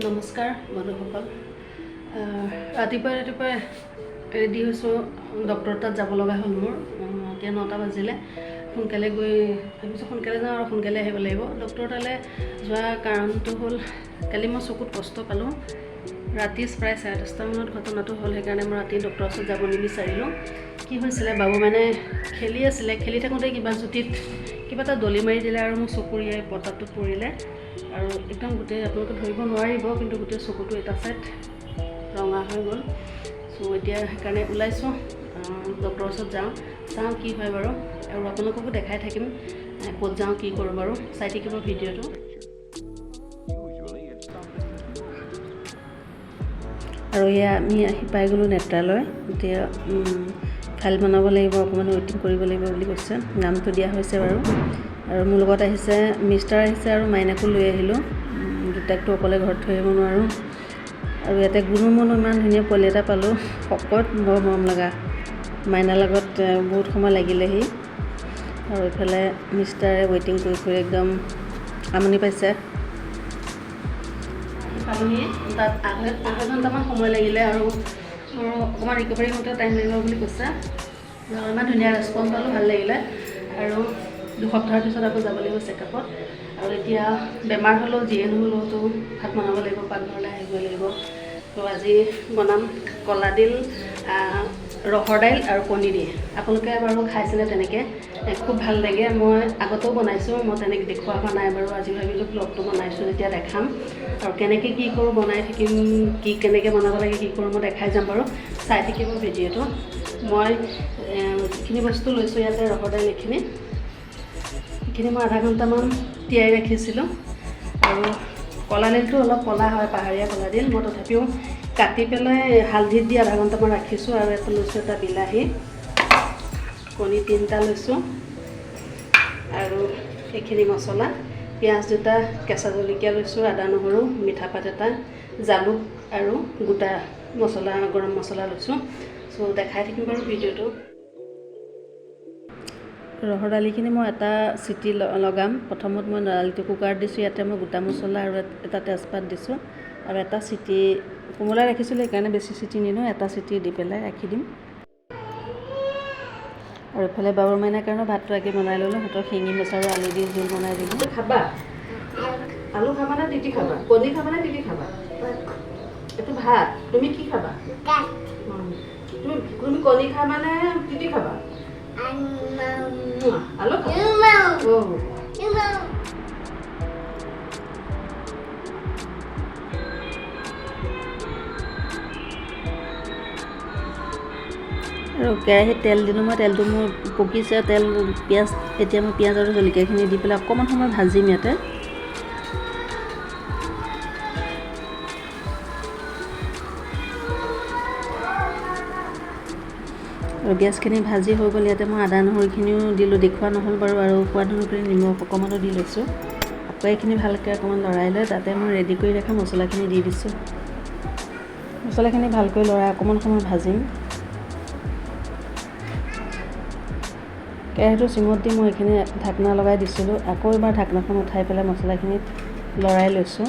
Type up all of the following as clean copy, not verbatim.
নমস্কাৰ বন্ধুসকল। ৰাতিপুৱাই ৰেডি হৈছোঁ, ডক্টৰৰ তাত যাব লগা হ'ল মোৰ। এতিয়া 9টা বাজিলে। সোনকালে গৈ ভাবিছোঁ সোনকালে যাওঁ আৰু সোনকালে আহিব লাগিব। ডক্টৰৰ তালৈ যোৱা কাৰণটো হ'ল কালি মই চকুত কষ্ট পালোঁ। ৰাতি প্ৰায় 10:30 মানত ঘটনাটো হ'ল, সেইকাৰণে মই ৰাতি ডক্টৰৰ ওচৰত যাব নিবিচাৰিলোঁ। কি হৈছিলে, বাবু মানে খেলি থাকোঁতে কিবা জুতিত কিবা এটা দলি মাৰি দিলে আৰু মোৰ চকুৰ পতাটোত পৰিলে আৰু একদম গোটেই আপোনালোকে ধৰিব নোৱাৰিব, কিন্তু গোটেই চকুটো এটা ছাইড ৰঙা হৈ গ'ল। চ' এতিয়া সেইকাৰণে ওলাইছোঁ, ডক্টৰৰ ওচৰত চাওঁ কি হয় বাৰু, আৰু আপোনালোককো দেখাই থাকিম ক'ত যাওঁ কি কৰোঁ বাৰু। চাই থাকিব ভিডিঅ'টো। আৰু এয়া আমি আহি পাই গ'লোঁ নেত্ৰালয়। এতিয়া ফাইল বনাব লাগিব, অকণমান ৱেইটিং কৰিব লাগিব বুলি কৈছে। নামটো দিয়া হৈছে বাৰু। আৰু মোৰ লগত আহিছে মিষ্টাৰ আহিছে আৰু মাইনাকো লৈ আহিলোঁ। দুটাকটো অকলে ঘৰত থৈ আহিব নোৱাৰোঁ। আৰু ইয়াতে গুণু মুনু ইমান ধুনীয়া পোৱালি এটা পালোঁ, শকত, বৰ মৰম লগা। মাইনাৰ লগত বহুত সময় লাগিলেহি। আৰু এইফালে মিষ্টাৰে ৱেইটিং কৰি একদম আমনি পাইছে। পালোহি, তাত আধা ঘণ্টামান সময় লাগিলে আৰু অকণমান ৰিকভাৰী হওঁতে টাইম লাগিব বুলি কৈছে। ইমান ধুনীয়া ৰেচপঞ্চ পালোঁ, ভাল লাগিলে। আৰু 2 সপ্তাহৰ পিছত আকৌ যাব লাগিব চেকআপত। আৰু এতিয়া বেমাৰ হ'লেও যিয়ে নহ'লেওতো ভাত বনাব লাগিব, পাকঘৰলৈ আহিব লাগিব। তো আজি বনাম কলাডিল, ৰহৰ দাইল আৰু কণী দি। আপোনালোকে বাৰু খাইছিলে তেনেকৈ, খুব ভাল লাগে। মই আগতেও বনাইছোঁ, মই তেনেকৈ দেখুওৱা হোৱা নাই বাৰু। আজি ভাবিলোঁ ব্লগটো বনাইছোঁ যেতিয়া দেখাম, আৰু কেনেকৈ কি কৰোঁ বনাই থাকিম, কেনেকৈ বনাব লাগে কি কৰোঁ মই দেখাই যাম বাৰু। চাই থাকিব ভিডিঅ'টো। মই যিখিনি বস্তু লৈছোঁ ইয়াতে, ৰহৰ দাইল এইখিনি মই আধা ঘণ্টামান তিয়াই ৰাখিছিলোঁ। আৰু কলাডিলটো অলপ ক'লা হয়, পাহাৰীয়া কলাডিল। মই তথাপিও কাটি পেলাই হালধিত দি আধা ঘণ্টামান ৰাখিছোঁ। আৰু এটা লৈছোঁ, এটা বিলাহী, কণী 3টা লৈছোঁ, আৰু সেইখিনি মছলা, পিঁয়াজ 2টা, কেঁচা জলকীয়া লৈছোঁ, আদা নহৰু, মিঠাপাত এটা, জালুক আৰু গোটা মছলা, গৰম মছলা লৈছোঁ। চ' দেখাই থাকিম বাৰু ভিডিঅ'টো। ৰহৰ দালিখিনি মই এটা চিটি লগাম। প্ৰথমত মই দালিটো কুকাৰত দিছোঁ। ইয়াতে মই গোটা মছলা আৰু এটা তেজপাত দিছোঁ, আৰু এটা চিটি কোমলাই ৰাখিছিলোঁ, সেইকাৰণে বেছি চিটি নিদিওঁ, এটা চিটি দি পেলাই ৰাখি দিম। আৰু এইফালে বাবুৰ মাইনাৰ কাৰণে ভাতটো আগে বনাই ল'লোঁ। সিহঁতৰ শিঙি মাছ আৰু আলু দি জোল বনাই দিলোঁ। খাবা আলু খাবা নে তিতি খাবা? কণী খাবা নে তিতি খাবা? এইটো ভাত। তুমি কি খাবা? তুমি কণী খাবা নে তিতি খাবা? আলু খাবা? আৰু কেৰাহীত তেল দিলোঁ মই। তেলটো মোৰ পকিছে, পিঁয়াজ, এতিয়া মই পিঁয়াজ আৰু জলকীয়াখিনি দি পেলাই অকণমান সময় ভাজিম ইয়াতে। আৰু গেছখিনি ভাজি হৈ গ'ল। ইয়াতে মই আদা নহৰুখিনিও দিলোঁ, দেখুওৱা নহ'ল বাৰু। আৰু সোৱাদ অনুসৰি নিমখ অকণমানো দি লৈছোঁ। আকৌ এইখিনি ভালকৈ অকণমান লৰাই লৈ তাতে মই ৰেডি কৰি ৰখা মছলাখিনি দি দিছোঁ। মছলাখিনি ভালকৈ লৰাই অকণমান সময় ভাজিম। কেৰাহীটো চিমত দি মই এইখিনি ঢাকনা লগাই দিছিলোঁ। আকৌ এবাৰ ঢাকনাখন উঠাই পেলাই মছলাখিনি লৰাই লৈছোঁ।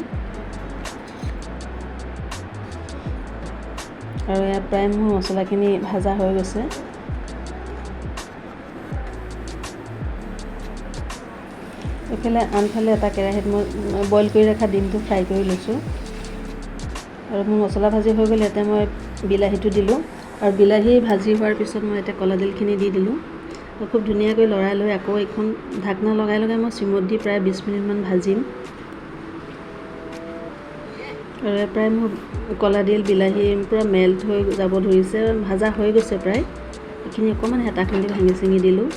আৰু ইয়াত প্ৰায় মোৰ মছলাখিনি ভাজা হৈ গৈছে। আনফালে এটা কেৰাহীত মই বইল কৰি ৰখা ডিমটো ফ্ৰাই কৰি লৈছোঁ। আৰু মোৰ মছলা ভাজি হৈ গ'ল। ইয়াতে মই বিলাহীটো দিলোঁ, আৰু বিলাহী ভাজি হোৱাৰ পিছত মই ইয়াতে কলাডিলখিনি দি দিলোঁ। খুব ধুনীয়াকৈ লৰাই লৈ আকৌ এইখন ঢাকনা লগাই মই চিমত দি প্ৰায় 20 মিনিটমান ভাজিম। আৰু প্ৰায় মোৰ কলাডিল, বিলাহী পূৰা মেল্ট হৈ যাব ধৰিছে, ভাজা হৈ গৈছে প্ৰায়। এইখিনি অকণমান হেতা খুন্দি ভাঙি চিঙি দিলোঁ।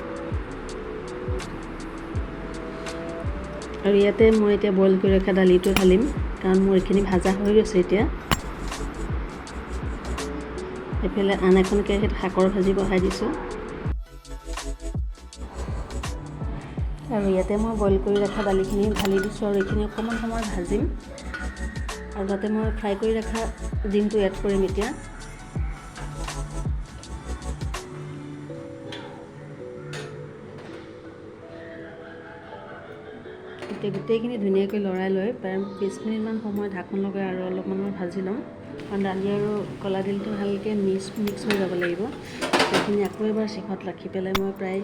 আৰু ইয়াতে মই এতিয়া বইল কৰি ৰখা দালিটো ঢালিম, কাৰণ মোৰ এইখিনি ভাজা হৈ গৈছে এতিয়া। এইফালে আন এখন কেৰাহীত শাকৰ ভাজি বহাই দিছোঁ। আৰু ইয়াতে মই বইল কৰি ৰখা দালিখিনি ঢালি দিছোঁ, আৰু এইখিনি অকণমান সময় ভাজিম। আৰু তাতে মই ফ্ৰাই কৰি ৰখা ডিমটো এড কৰিম এতিয়া। এতিয়া গোটেইখিনি ধুনীয়াকৈ লৰাই লৈ প্ৰায় 20 মিনিটমান সময় ঢাকোন লগাই আৰু অলপমান ভাজি ল'ম। কাৰণ দালি আৰু কলা দিলটো ভালকৈ মিক্স হৈ যাব লাগিব। সেইখিনি আকৌ এবাৰ চিখত ৰাখি পেলাই মই প্ৰায়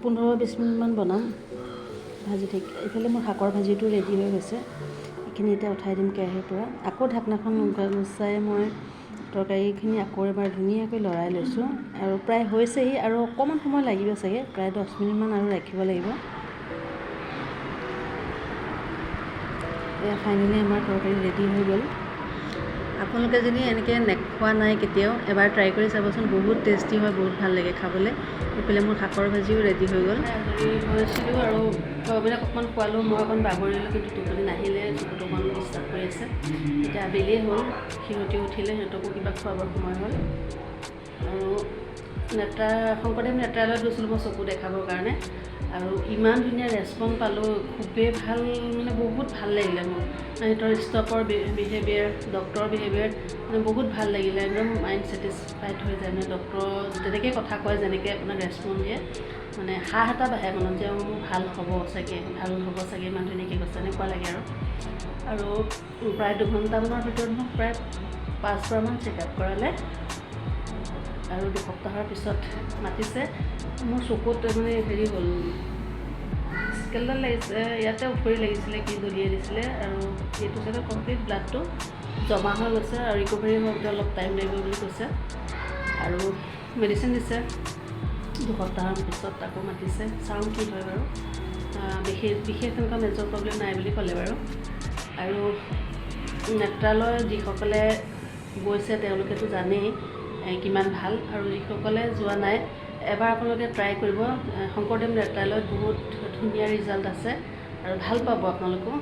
15-20 মিনিটমান বনাম ভাজি থাকি। এইফালে মোৰ শাকৰ ভাজিটো ৰেডি হৈ গৈছে। এইখিনি এতিয়া উঠাই দিম কেৰাহীৰ পৰা। আকৌ ঢাকনাখন গুচাই মই তৰকাৰীখিনি আকৌ এবাৰ ধুনীয়াকৈ লৰাই লৈছোঁ আৰু প্ৰায় হৈছেহি আৰু অকণমান সময় লাগিব চাগে, প্ৰায় 10 মিনিটমান আৰু ৰাখিব লাগিব। এয়া ফাইনেলি আমাৰ তৰকাৰী ৰেডি হৈ গ'ল। আপোনালোকে যদি এনেকৈ নেখোৱা নাই কেতিয়াও এবাৰ ট্ৰাই কৰি চাবচোন, বহুত টেষ্টি হয়, বহুত ভাল লাগে খাবলৈ। এইফালে মোৰ শাকৰ ভাজিও ৰেডি হৈ গ'ল। আজৰি হৈছিলোঁ আৰু খোৱাবিলাক অকণমান খোৱালোঁ, মই অকণ বাগৰিলোঁ, কিন্তু টোপনি নাহিলে, চকুটো অকণ ডিষ্টাৰ্ব কৰি আছে। এতিয়া আবেলিয়ে হ'ল, সিহঁতি উঠিলে, সিহঁতকো কিবা খোৱাবৰ সময় হ'ল। আৰু শংকৰদেৱ নেত্ৰালয়ত গৈছিলোঁ মই চকু দেখাবৰ কাৰণে, আৰু ইমান ধুনীয়া ৰেচপঞ্চ পালোঁ, খুবেই ভাল, মানে বহুত ভাল লাগিলে মোৰ। সিহঁতৰ ষ্টাফৰ বিহেভিয়াৰ, ডক্টৰৰ বিহেভিয়াৰ মানে বহুত ভাল লাগিলে, একদম মাইণ্ড ছেটিছফাইড হৈ যায়। মানে ডক্টৰ তেনেকৈ কথা কয়, যেনেকৈ আপোনাক ৰেচপঞ্চ দিয়ে, মানে সাহ এটা বাঢ়ে মনত যে মোৰ ভাল হ'ব চাগে, ইমান ধুনীয়াকৈ কৈছে, এনেকুৱা লাগে আৰু প্ৰায় 2 ঘণ্টামানৰ ভিতৰত মোক প্ৰায় 5বাৰমান চেকআপ কৰালে আৰু 2 সপ্তাহৰ পিছত মাতিছে। মোৰ চকুত মানে হেৰি হ'ল, স্কেলডাল লাগিছে, ইয়াতে উফৰি লাগিছিলে, কি দলিয়াই দিছিলে, আৰু এইটো চাগে কমপ্লিট ব্লাডটো জমা হৈ গৈছে আৰু ৰিকভাৰী হওঁতে অলপ টাইম লাগিব বুলি কৈছে আৰু মেডিচিন দিছে। 2 সপ্তাহৰ পিছত আকৌ মাতিছে, চাওঁ কি হয় বাৰু। বিশেষ তেনেকুৱা মেজৰ প্ৰব্লেম নাই বুলি ক'লে বাৰু। আৰু নেত্ৰালয় যিসকলে গৈছে তেওঁলোকেতো জানেই কিমান ভাল, আৰু যিসকলে যোৱা নাই এবাৰ আপোনালোকে ট্ৰাই কৰিব। শংকৰদেৱ নেত্ৰালয়ত বহুত ধুনীয়া ৰিজাল্ট আছে আৰু ভাল পাব আপোনালোকো।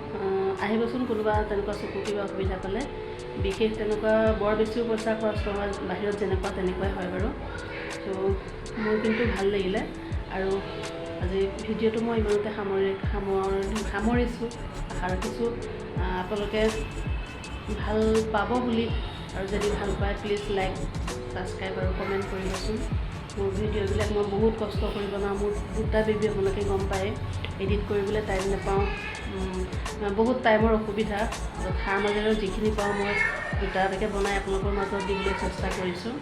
আহিবচোন কোনোবা তেনেকুৱা চকু কিবা অসুবিধা পালে। বিশেষ তেনেকুৱা বৰ বেছিও পইচা খৰচ নহয়, বাহিৰত যেনেকুৱা তেনেকুৱাই হয় বাৰু। ত' মোৰ কিন্তু ভাল লাগিলে আৰু আজি ভিডিঅ'টো মই ইমানতে সামৰিছোঁ। আশা ৰাখিছোঁ আপোনালোকে ভাল পাব বুলি, আৰু যদি ভাল পায় প্লিজ লাইক, ছাবস্ক্ৰাইব আৰু কমেণ্ট কৰিবচোন। মোৰ ভিডিঅ'বিলাক মই বহুত কষ্ট কৰি বনাওঁ, মোৰ 2টা বেবী আপোনালোকে গম পায়, এডিট কৰিবলৈ টাইম নাপাওঁ, বহুত টাইমৰ অসুবিধা। তাৰ মাজেৰে যিখিনি পাওঁ মই 2টালৈকে বনাই আপোনালোকৰ মাজত দিবলৈ চেষ্টা কৰিছোঁ।